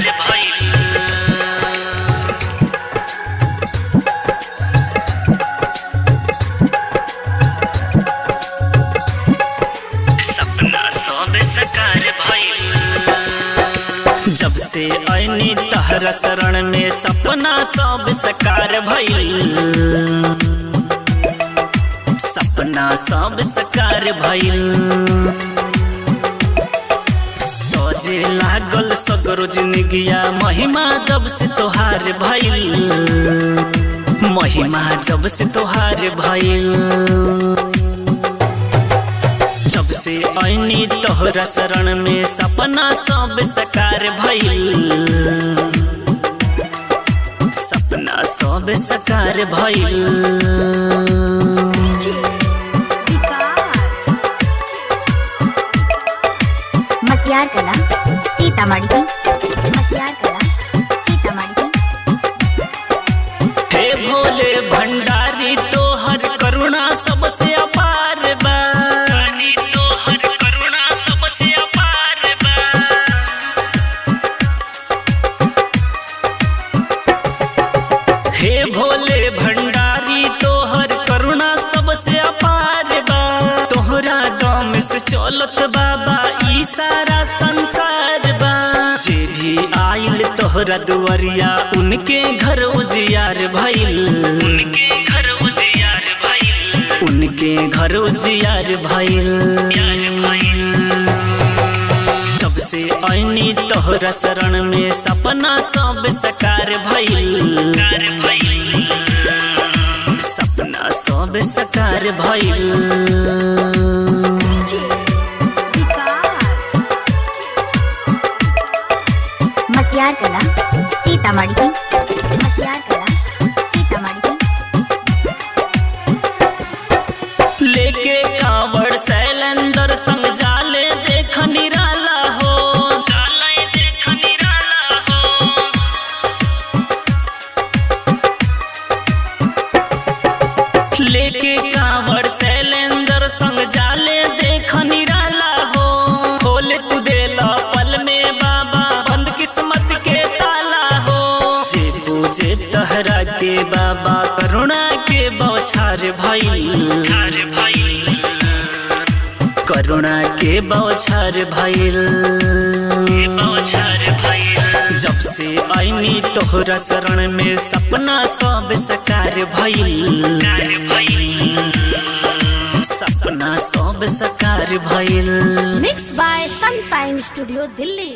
सकार भइल। सपना सब सकार भइल। जब से आईनी तहरा शरण में सपना सब सकार भइल। सपना सब सकार भइल। सजे लागल सगरो जिंदगिया महिमा जब से तोहार भइल। महिमा जब से तोहार भइल। जब से आईनी तोहरा शरण में सपना सब सकार भइल। सपना सब सकार भइल। मटियार कला सीतामढ़ी। मटियार कला सीतामढ़ी। हे भोले भंडारी तोहर करुणा सबसे अपार बा। तोहर करुणा सबसे अपार बा। हे भोले भंडारी तोहर करुणा सबसे अपार बा। तोहरा दम से चलत बाबा ई सारा संसार बा। जे भी आइल तोहरा दुआरिया उनके घर उजियार भइल। उनके घर उजियार भइल। उनके घर उजियार भइल। जब से आईनी तोहरा शरण में सपना सब सकार भइल। सपना सब सकार भइल। मटियार कला सीतामढ़ी। मटियार कला सीतामढ़ी। लेके कांवड़ शैलेंद्र संग जाले देख निराला हो। जाले देख निराला हो। लेके कांवड़ शैलेंद्र संग जाले देख निराला हो। खोल तू देला पल में बाबा बंद किस्मत के ताला हो। जे पूजे तहरा के बाबा करुणा के बौछार भइल। करुणा के बौछार भइल। जब से आईनी तोहरा शरण में सपना सब सकार भइल। सपना सब सकार भइल। Mix by Sunshine Studio Delhi.